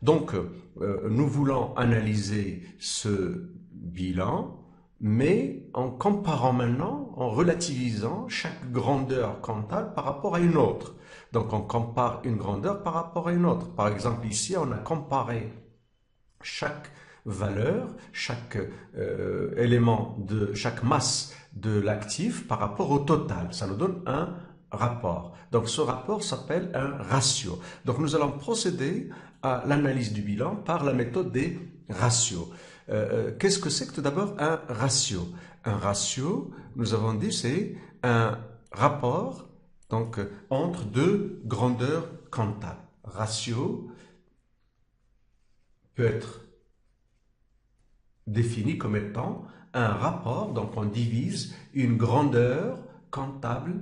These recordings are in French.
Donc, nous voulons analyser ce bilan, mais en comparant maintenant, en relativisant chaque grandeur comptable par rapport à une autre. Donc, on compare une grandeur par rapport à une autre. Par exemple, ici, on a comparé chaque valeur, chaque élément de chaque masse de l'actif par rapport au total. Ça nous donne un rapport. Donc ce rapport s'appelle un ratio. Donc nous allons procéder à l'analyse du bilan par la méthode des ratios. Qu'est-ce que c'est que tout d'abord un ratio? Un ratio, nous avons dit, c'est un rapport donc entre deux grandeurs comptables. Ratio peut être défini comme étant un rapport, donc on divise une grandeur comptable,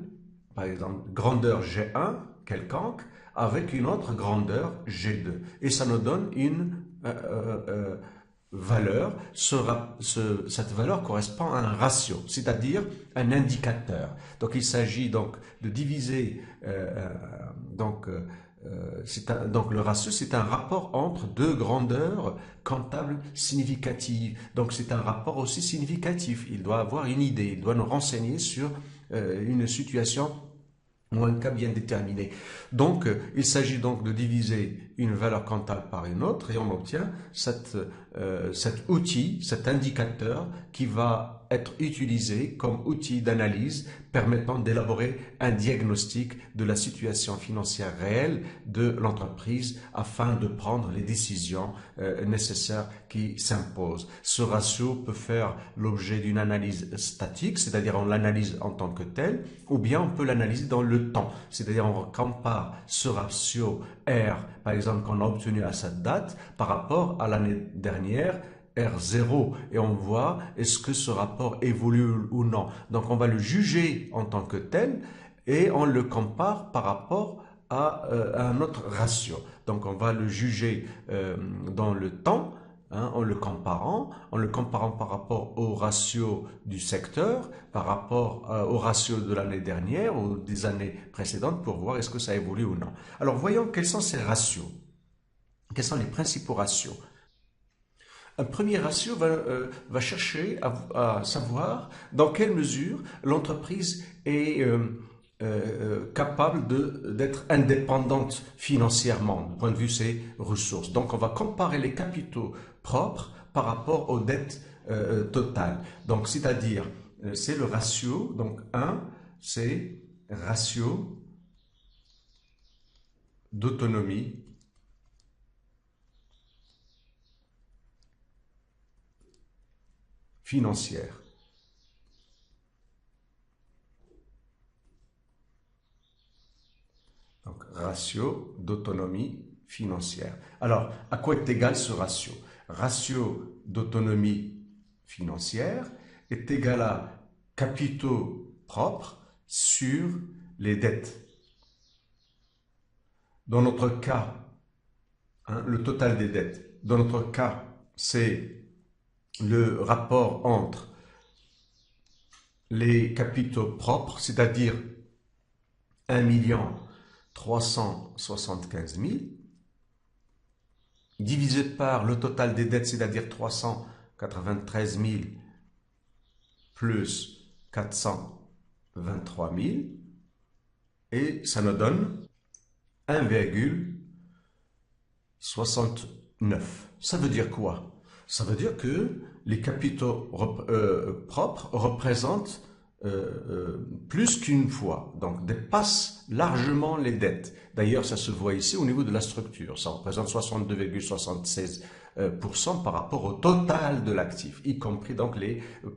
par exemple grandeur G1 quelconque, avec une autre grandeur G2. Et ça nous donne une valeur. Cette valeur correspond à un ratio, c'est-à-dire un indicateur. Donc il s'agit donc de diviser donc le ratio, c'est un rapport entre deux grandeurs comptables significatives. Donc c'est un rapport aussi significatif. Il doit avoir une idée, il doit nous renseigner sur une situation ou un cas bien déterminé. Donc, il s'agit donc de diviser une valeur comptable par une autre et on obtient cet outil, cet indicateur qui va être utilisé comme outil d'analyse permettant d'élaborer un diagnostic de la situation financière réelle de l'entreprise afin de prendre les décisions nécessaires qui s'imposent. Ce ratio peut faire l'objet d'une analyse statique, c'est-à-dire on l'analyse en tant que tel, ou bien on peut l'analyser dans le temps, c'est-à-dire on compare ce ratio R, par exemple, qu'on a obtenu à cette date par rapport à l'année dernière, R0, et on voit est-ce que ce rapport évolue ou non. Donc on va le juger en tant que tel et on le compare par rapport à un autre ratio. Donc on va le juger dans le temps, en le comparant par rapport au ratio du secteur, par rapport au ratio de l'année dernière ou des années précédentes pour voir est-ce que ça évolue ou non. Alors voyons quels sont ces ratios. Quels sont les principaux ratios? Un premier ratio va chercher à savoir dans quelle mesure l'entreprise est capable d'être indépendante financièrement, du point de vue de ses ressources. Donc on va comparer les capitaux propres par rapport aux dettes totales. Donc c'est-à-dire, c'est le ratio, donc 1, c'est ratio d'autonomie financière. Donc, ratio d'autonomie financière. Alors, à quoi est égal ce ratio? Ratio d'autonomie financière est égal à capitaux propres sur les dettes. Dans notre cas, le total des dettes. Dans notre cas, c'est le rapport entre les capitaux propres, c'est-à-dire 1 375 000, divisé par le total des dettes, c'est-à-dire 393 000 plus 423 000, et ça nous donne 1,69. Ça veut dire quoi? Ça veut dire que les capitaux propres représentent plus qu'une fois, donc dépassent largement les dettes. D'ailleurs, ça se voit ici au niveau de la structure. Ça représente 62,76% par rapport au total de l'actif, y compris donc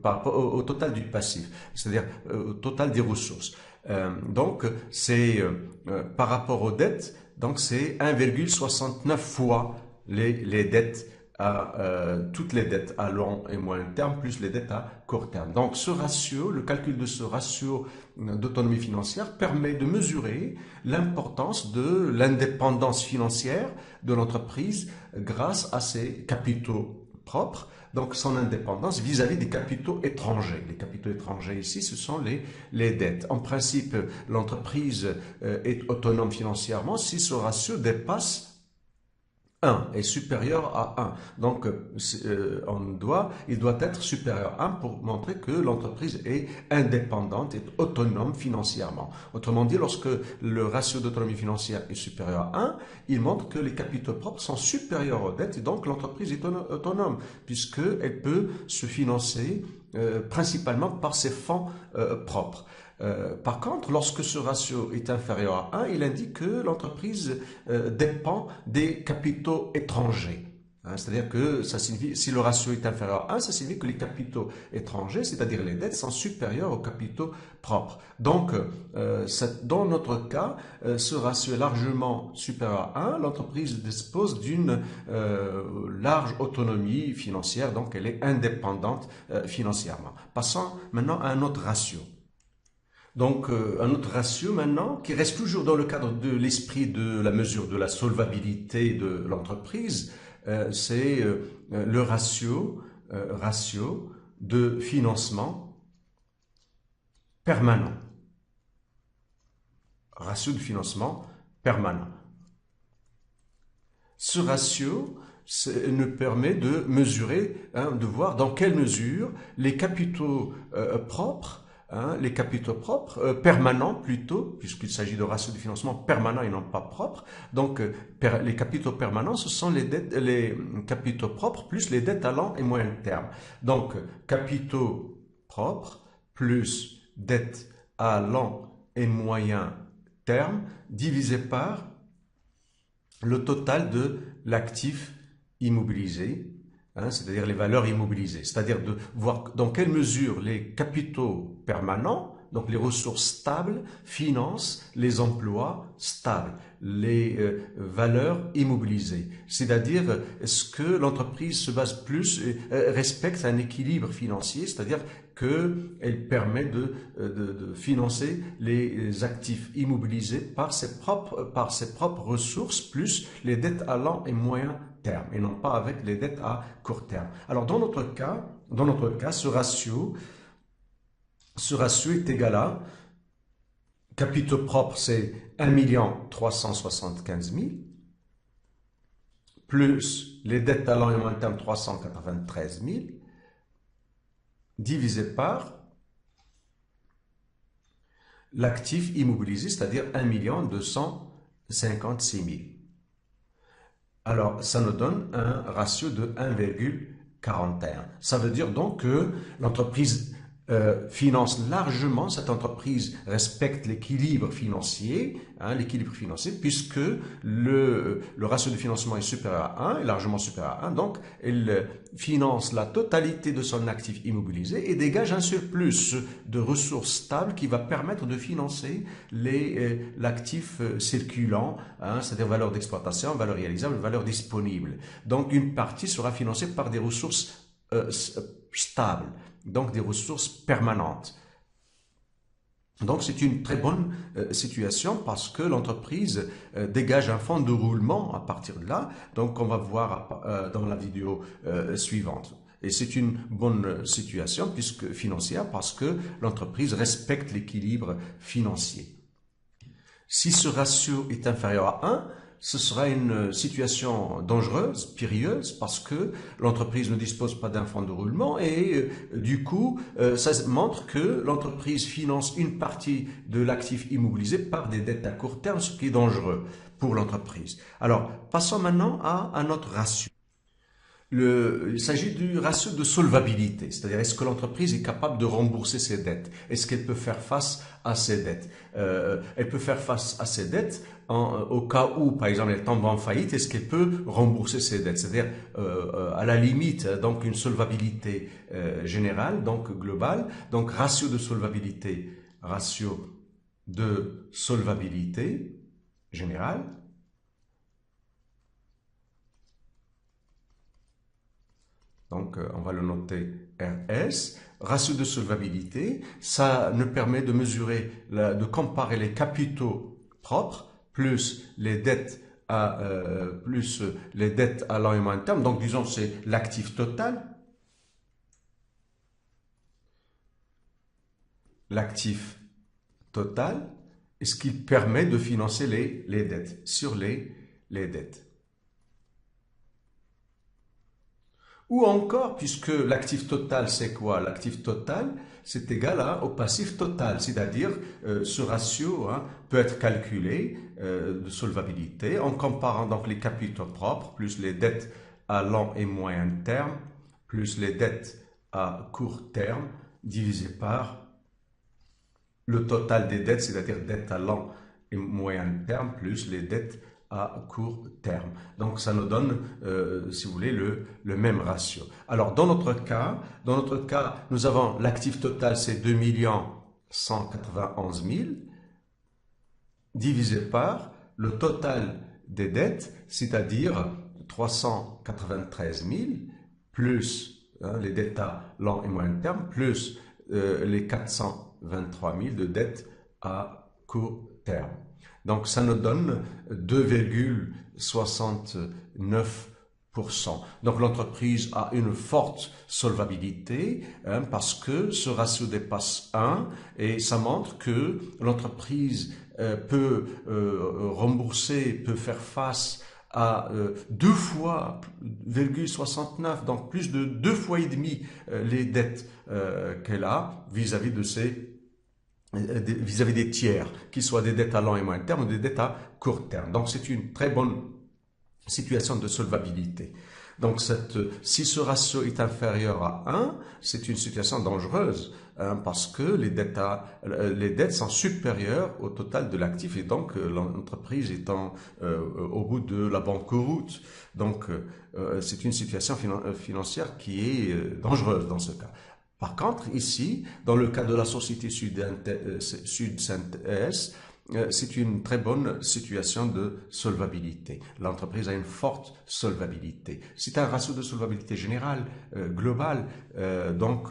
par rapport au total du passif, c'est-à-dire au total des ressources. Donc, c'est par rapport aux dettes, donc c'est 1,69 fois les dettes toutes les dettes à long et moyen terme plus les dettes à court terme. Donc ce ratio, le calcul de ce ratio d'autonomie financière permet de mesurer l'importance de l'indépendance financière de l'entreprise grâce à ses capitaux propres, donc son indépendance vis-à-vis des capitaux étrangers. Les capitaux étrangers ici, ce sont les dettes. En principe, l'entreprise est autonome financièrement si ce ratio dépasse 1 est supérieur à 1. Donc, il doit être supérieur à 1 pour montrer que l'entreprise est indépendante et autonome financièrement. Autrement dit, lorsque le ratio d'autonomie financière est supérieur à 1, il montre que les capitaux propres sont supérieurs aux dettes et donc l'entreprise est autonome puisqu'elle peut se financer principalement par ses fonds propres. Par contre, lorsque ce ratio est inférieur à 1, il indique que l'entreprise dépend des capitaux étrangers. Hein, c'est-à-dire que ça signifie, si le ratio est inférieur à 1, ça signifie que les capitaux étrangers, c'est-à-dire les dettes, sont supérieurs aux capitaux propres. Donc, dans notre cas, ce ratio est largement supérieur à 1. L'entreprise dispose d'une large autonomie financière, donc elle est indépendante financièrement. Passons maintenant à un autre ratio. Donc, un autre ratio maintenant, qui reste toujours dans le cadre de l'esprit de la mesure de la solvabilité de l'entreprise, c'est le ratio de financement permanent. Ratio de financement permanent. Ce ratio nous permet de mesurer, de voir dans quelle mesure les capitaux propres permanents plutôt, puisqu'il s'agit de ratio de financement permanent et non pas propre. Donc, les capitaux permanents, ce sont les capitaux propres plus les dettes à long et moyen terme. Donc, capitaux propres plus dettes à long et moyen terme divisé par le total de l'actif immobilisé, hein, c'est-à-dire les valeurs immobilisées, c'est-à-dire de voir dans quelle mesure les capitaux permanents, donc les ressources stables, financent les emplois stables, les valeurs immobilisées. C'est-à-dire, est-ce que l'entreprise se base plus, respecte un équilibre financier, c'est-à-dire qu'elle permet de financer les actifs immobilisés par ses propres ressources, plus les dettes à long et moyen terme, et non pas avec les dettes à court terme. Alors, dans notre cas, ce ratio est égal à capitaux propres, c'est 1 375 000, plus les dettes à long et moyen terme, 393 000, divisé par l'actif immobilisé, c'est-à-dire 1 256 000. Alors, ça nous donne un ratio de 1,41. Ça veut dire donc que l'entreprise finance largement, cette entreprise respecte l'équilibre financier, puisque le ratio de financement est supérieur à 1, est largement supérieur à 1, donc elle finance la totalité de son actif immobilisé et dégage un surplus de ressources stables qui va permettre de financer l'actif circulant, hein, c'est-à-dire valeur d'exploitation, valeur réalisable, valeur disponible. Donc une partie sera financée par des ressources stables, donc des ressources permanentes. Donc c'est une très bonne situation parce que l'entreprise dégage un fonds de roulement à partir de là, donc on va voir dans la vidéo suivante. Et c'est une bonne situation financière parce que l'entreprise respecte l'équilibre financier. Si ce ratio est inférieur à 1, ce sera une situation dangereuse, périlleuse, parce que l'entreprise ne dispose pas d'un fonds de roulement et du coup, ça montre que l'entreprise finance une partie de l'actif immobilisé par des dettes à court terme, ce qui est dangereux pour l'entreprise. Alors, passons maintenant à un autre ratio. Il s'agit du ratio de solvabilité, c'est-à-dire est-ce que l'entreprise est capable de rembourser ses dettes? Est-ce qu'elle peut faire face à ses dettes? Elle peut faire face à ses dettes au cas où, par exemple, elle tombe en faillite, est-ce qu'elle peut rembourser ses dettes? C'est-à-dire, à la limite, donc une solvabilité générale, donc globale, donc ratio de solvabilité générale. Donc, on va le noter RS. Ratio de solvabilité, ça nous permet de mesurer, de comparer les capitaux propres plus les dettes à long et moyen terme. Donc, disons, c'est l'actif total. L'actif total, et ce qui permet de financer les dettes, sur les dettes. Ou encore, puisque l'actif total, c'est quoi? L'actif total, c'est égal au passif total, c'est-à-dire ce ratio peut être calculé de solvabilité en comparant donc les capitaux propres plus les dettes à long et moyen terme plus les dettes à court terme divisé par le total des dettes, c'est-à-dire dettes à long et moyen terme, plus les dettes à court terme. Donc, ça nous donne, si vous voulez, le même ratio. Alors, dans notre cas, nous avons l'actif total, c'est 2 191 000, divisé par le total des dettes, c'est-à-dire 393 000, plus les dettes à long et moyen terme, plus les 423 000 de dettes à court terme. Donc ça nous donne 2,69%. Donc l'entreprise a une forte solvabilité parce que ce ratio dépasse 1 et ça montre que l'entreprise peut rembourser, peut faire face à 2 fois,69, donc plus de 2 fois et demi les dettes qu'elle a vis-à-vis de ses vis-à-vis des tiers, qu'ils soient des dettes à long et moyen terme ou des dettes à court terme. Donc c'est une très bonne situation de solvabilité. Donc si ce ratio est inférieur à 1, c'est une situation dangereuse parce que les dettes sont supérieures au total de l'actif et donc l'entreprise étant au bout de la banqueroute. Donc c'est une situation financière qui est dangereuse dans ce cas. Par contre, ici, dans le cas de la société Sud-Saint-S, c'est une très bonne situation de solvabilité. L'entreprise a une forte solvabilité. C'est un ratio de solvabilité générale, global, donc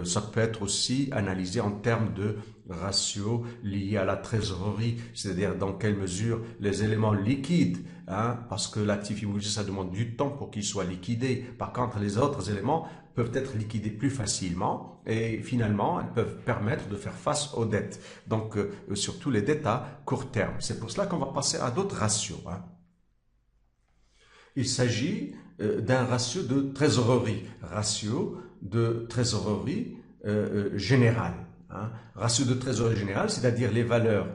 ça peut être aussi analysé en termes de ratio lié à la trésorerie, c'est-à-dire dans quelle mesure les éléments liquides, parce que l'actif immobilier, ça demande du temps pour qu'il soit liquidé. Par contre, les autres éléments peuvent être liquidés plus facilement et finalement, elles peuvent permettre de faire face aux dettes. Donc, surtout les dettes à court terme. C'est pour cela qu'on va passer à d'autres ratios. Il s'agit d'un ratio de trésorerie générale. Ratio de trésorerie générale, c'est-à-dire les valeurs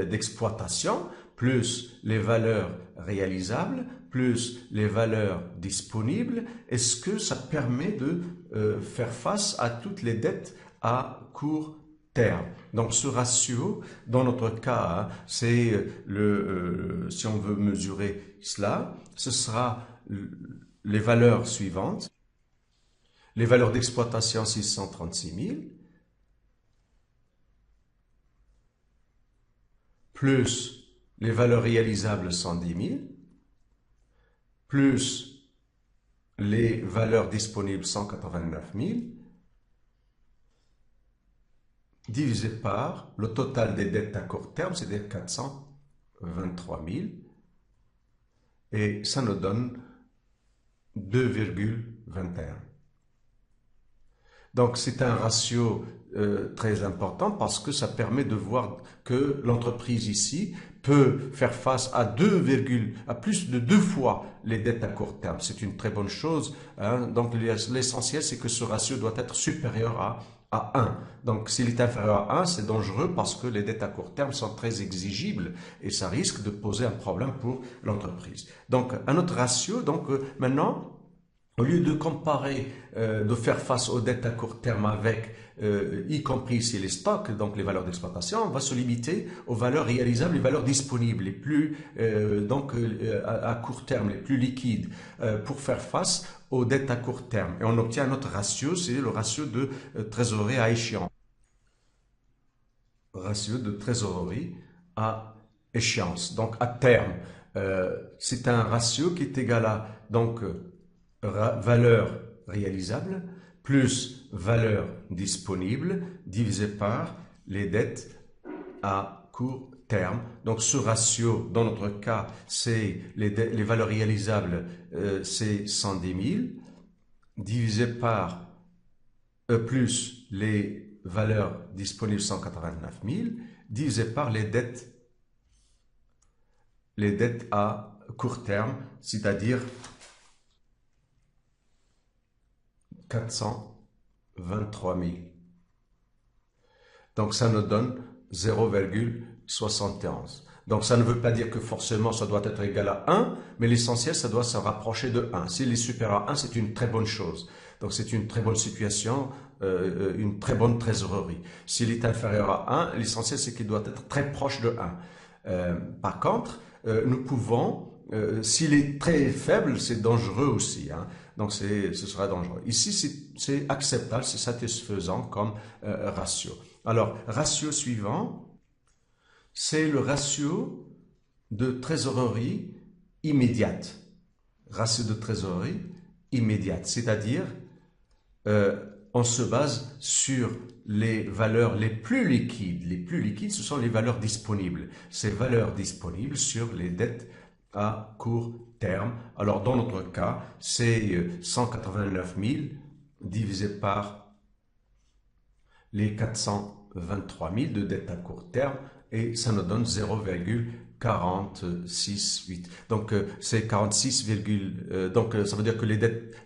d'exploitation plus les valeurs réalisables plus les valeurs disponibles. Est-ce que ça permet de faire face à toutes les dettes à court terme? Donc ce ratio, dans notre cas, c'est si on veut mesurer cela, ce sera les valeurs suivantes. Les valeurs d'exploitation 636 000, plus les valeurs réalisables 110 000, plus les valeurs disponibles 189 000, divisé par le total des dettes à court terme, c'est-à-dire 423 000, et ça nous donne 2,21. Donc c'est un ratio très important parce que ça permet de voir que l'entreprise ici peut faire face à plus de 2 fois les dettes à court terme. C'est une très bonne chose. Donc l'essentiel, c'est que ce ratio doit être supérieur à 1. Donc s'il est inférieur à 1, c'est dangereux parce que les dettes à court terme sont très exigibles et ça risque de poser un problème pour l'entreprise. Donc un autre ratio, donc maintenant, au lieu de comparer, de faire face aux dettes à court terme avec, y compris ici les stocks, donc les valeurs d'exploitation, on va se limiter aux valeurs réalisables, les valeurs disponibles, les plus, à court terme, les plus liquides, pour faire face aux dettes à court terme. Et on obtient notre ratio, c'est le ratio de trésorerie à échéance. Ratio de trésorerie à échéance, donc à terme. C'est un ratio qui est égal à, donc, valeur réalisable plus valeur disponible divisé par les dettes à court terme. Donc ce ratio, dans notre cas, c'est les valeurs réalisables, c'est 110 000 divisé par plus les valeurs disponibles 189 000 divisé par les dettes à court terme, c'est-à-dire 423 000. Donc ça nous donne 0,71. Donc ça ne veut pas dire que forcément ça doit être égal à 1, mais l'essentiel ça doit se rapprocher de 1. S'il est supérieur à 1, c'est une très bonne chose. Donc c'est une très bonne situation, une très bonne trésorerie. S'il est inférieur à 1, l'essentiel c'est qu'il doit être très proche de 1. Par contre, nous pouvons, s'il est très faible, c'est dangereux aussi, hein. Donc ce sera dangereux. Ici, c'est acceptable, c'est satisfaisant comme ratio. Alors, ratio suivant, c'est le ratio de trésorerie immédiate. Ratio de trésorerie immédiate, c'est-à-dire on se base sur les valeurs les plus liquides. Les plus liquides, ce sont les valeurs disponibles. Ces valeurs disponibles sur les dettes à court terme. Alors, dans notre cas, c'est 189 000 divisé par les 423 000 de dettes à court terme et ça nous donne 0,468. Donc, c'est 46, donc ça veut dire que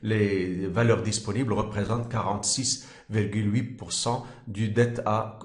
les valeurs disponibles représentent 46,8% des dettes à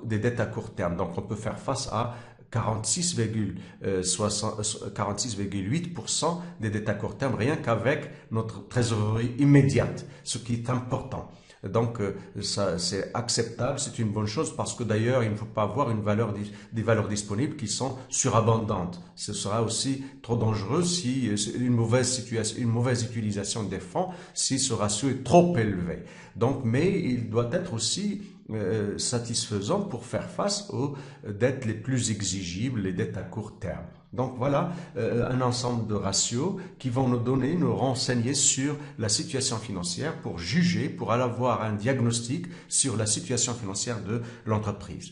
court terme. Donc, on peut faire face à 46,8% des dettes à court terme, rien qu'avec notre trésorerie immédiate, ce qui est important. Donc, ça, c'est acceptable, c'est une bonne chose parce que d'ailleurs, il ne faut pas avoir des valeurs disponibles qui sont surabondantes. Ce sera aussi trop dangereux si une mauvaise utilisation des fonds, si ce ratio est trop élevé. Donc, mais il doit être aussi satisfaisant pour faire face aux dettes les plus exigibles, les dettes à court terme. Donc voilà un ensemble de ratios qui vont nous renseigner sur la situation financière pour juger, pour avoir un diagnostic sur la situation financière de l'entreprise.